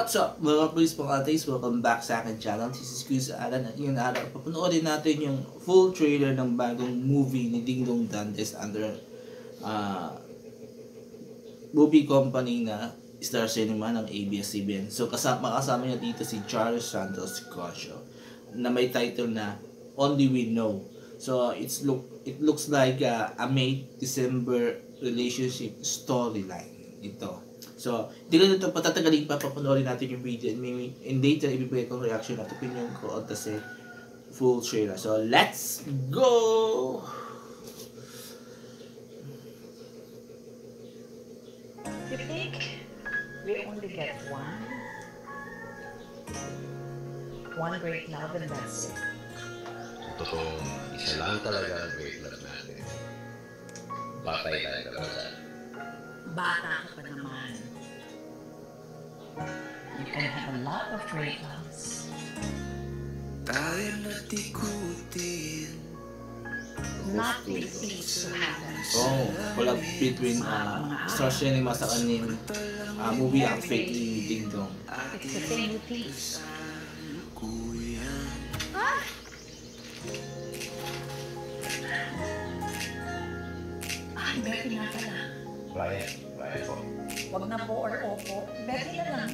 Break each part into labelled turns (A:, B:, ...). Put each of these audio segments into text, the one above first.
A: What's up mga please mga atis? Welcome back sa akin channel. This is Kuya Alan at ngayon araw papanoorin natin yung full trailer ng bagong movie ni Ding Dong Dantes under movie company na Star Cinema ng ABS-CBN. So kasama niya dito si Charles Santos Cosio na may title na Only We Know. So it looks like a May December relationship storyline ito. So, hindi ko ito patatagalin pa, papanoorin natin yung video and later ibibigay kong reaction at opinion ko on the full trailer. So, let's go!
B: You think we only get one great love and that's it?
C: Totoong isa lang talaga ang great love natin. Batay tayo kapag
B: Bata ka pa naman. You can have a lot of great loves.
D: Tayo natikutin.
B: Nothing seems to happen.
A: Oh, collab between Star Cinema sa kaning movie outfit ni Ding Dong.
B: It's the same with these. Ay, Becky na pala.
C: Ryan po.
B: Wag na po or opo. Becky na lang.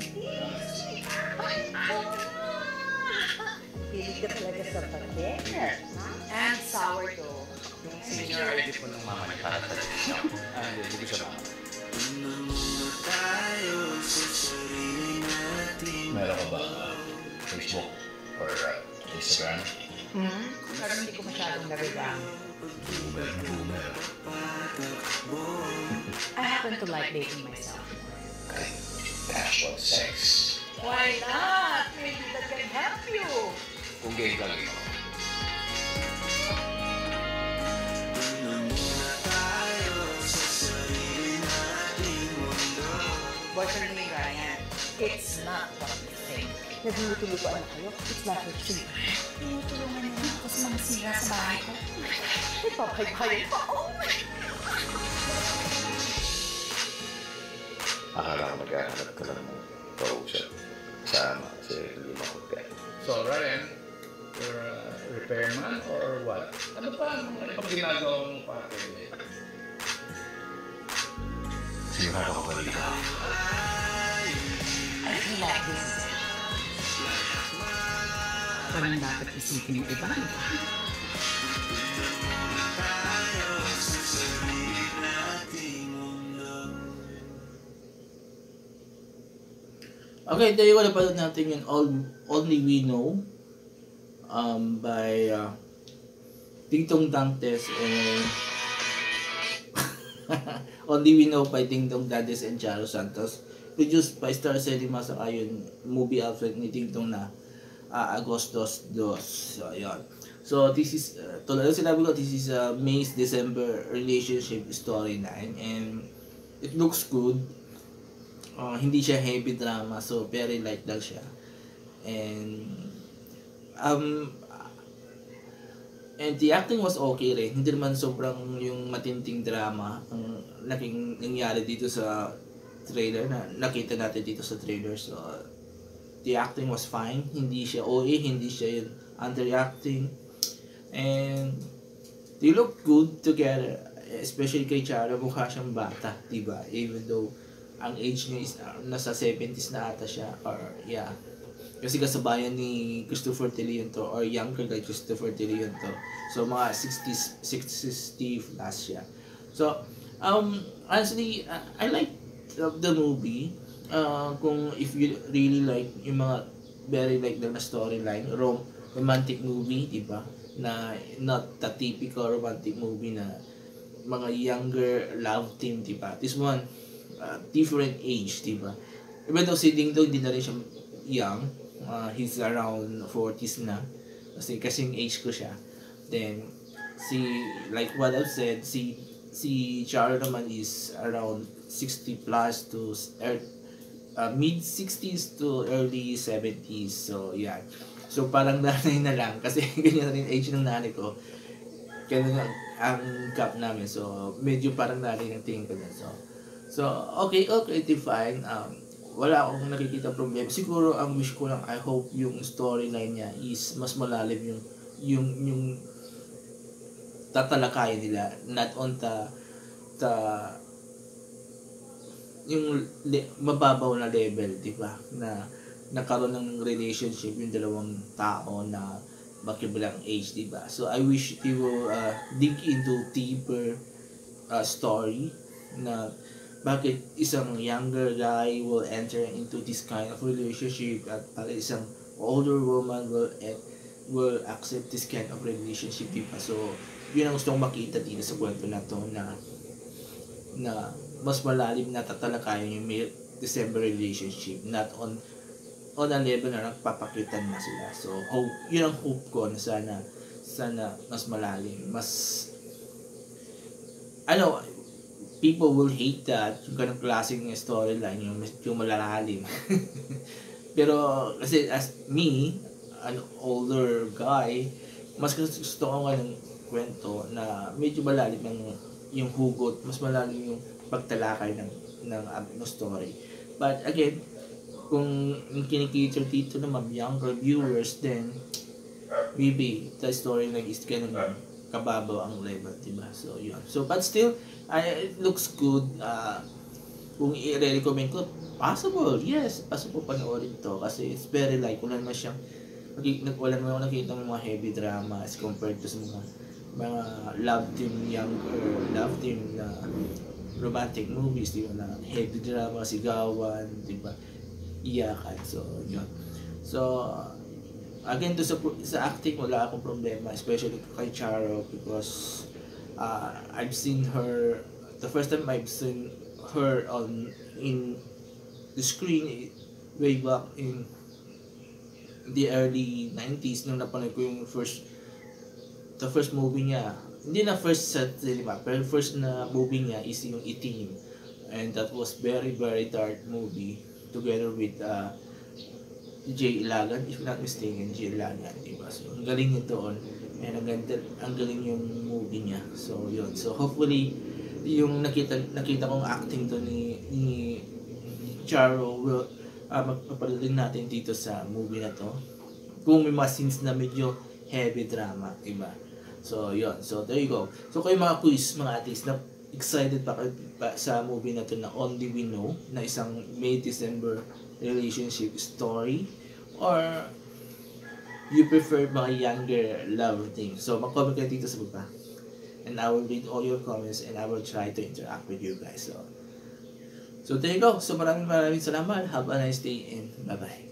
B: Pilig ka talaga sa patik. And sourdough.
C: Yung senior ID po ng mama niya para sa siya. Hindi ko siya mama. Meron ka ba Facebook or Instagram?
B: Pero hindi ko masyadong nagagamit.
C: Boomer.
B: I happen to like dating myself.
C: Okay. Casual sex.
B: Why not? Maybe that can help you.
C: Kung gay ka lang ito.
B: Boyfriend ni Ryan, it's not what you think. Nagluluto-lutoan na kayo, it's not what you think. Tinutulungan niyo ako sa mga sira sa bahay ko. Ipapay-payo pa ako.
C: Akala ko magkahanap ka lang ng kausap. Kasama kasi hindi makapagka.
E: So, Ryan, you're a repairman or what? Ano pa? Ano pa ginagawa mo pa?
C: Sigurado ka ba dito?
B: I feel like this is it. Parang dapat isipin yung iba.
A: Okay, tayo ko napanood natin yung Only We Know by Ding Dong Dantes and Only We Know by Ding Dong Dantes and Charles Santos, produced by Star Cinema sa yung movie outfit ni Ding Dong na Agostos 2. So, ayun. So, this is, tulad ng sinabi ko, this is a May-December relationship storyline and it looks good. Hindi siya heavy drama, so very light lang siya. And the acting was okay rin. Hindi naman sobrang yung matinding drama ang nangyari dito sa trailer na nakita natin dito sa trailer. So the acting was fine. Hindi siya OA, hindi siya yung underacting. And they look good together. Especially kay Chara, mukha siyang bata, diba? Even though ang age niya is nasa 70s na ata siya, or yeah. Kasi kasabayan ni Christopher Tilion to, or younger kay Christopher Tilion to. So mga 60s plus siya. So honestly, I like the movie. Kung if you really like yung mga very like the storyline, romantic movie, diba? Na not the typical romantic movie na mga younger love team, diba? This one, different age, diba? Even though si Ding Dong, di na rin siya young. He's around 40s na. Kasing age ko siya. Then, like what I've said, si Charo naman is around 60 plus to mid-60s to early 70s. So, yeah. So, parang nanay na lang. Kasi ganyan rin age ng nanay ko. Ganyan ang gap namin. So, medyo parang nanay ng tingin ko na. So, okay, fine. wala akong nakikita problema. Siguro ang wish ko lang, I hope yung storyline niya is mas malalim yung tatalakayan nila, not on the yung mababaw na level, di ba? Na nagkaroon ng relationship yung dalawang tao na magkabilang age, di ba? So I wish they will dig into deeper story na bakit isang younger guy will enter into this kind of relationship at isang older woman will accept this kind of relationship, di ba? So yun ang gusto kong makita dito sa kwento na to, na mas malalim na tatalakayan yung may December relationship, not on a level na nagpapakitan na sila. So hope, yun ang hope ko na sana mas malalim, mas people will hate that, yung ganong klaseng storyline, yung malalalim. Pero kasi as me, an older guy, mas gusto ko nga ng kwento na medyo malalim yung hugot, mas malalim yung pagtalakay ng story. But again, kung kinikater dito naman younger viewers, then maybe the storyline is ganun kababaw ang level, diba? So yun. So but still, it looks good. Kung i-recommend ko, possible, yes, possible panoorin to kasi it's very light. Wala naman siyang wala naman ako nakita ng mga heavy drama as compared to sa mga love team na romantic movies, di ba, na heavy drama, sigawan, di ba, iyakan. So yun. So again, sa acting wala akong problema, especially kay Charo, because I've seen her, the first time I've seen her in the screen way back in the early 90s nung napanood ko yung the first movie niya. Hindi na first sa cinema, pero first na movie niya is yung Itim, and that was very very dark movie together with Jay Ilagan, if not mistaken, Jay Ilagan, diba? So ang galing niya doon, and ang galing yung movie niya. So yun, so hopefully yung nakita kong acting doon ni Charo will magpapalagin natin dito sa movie na to, kung may mga scenes na medyo heavy drama, diba? So yun, so there you go. So kayo mga quiz, mga atis, na excited pa sa movie na to na Only We Know, na isang May-December relationship story, or you prefer mga younger love things? So mag-comment kayo dito sa baba, and I will read all your comments and I will try to interact with you guys. So there you go. So maraming salamat. Have a nice day and bye bye.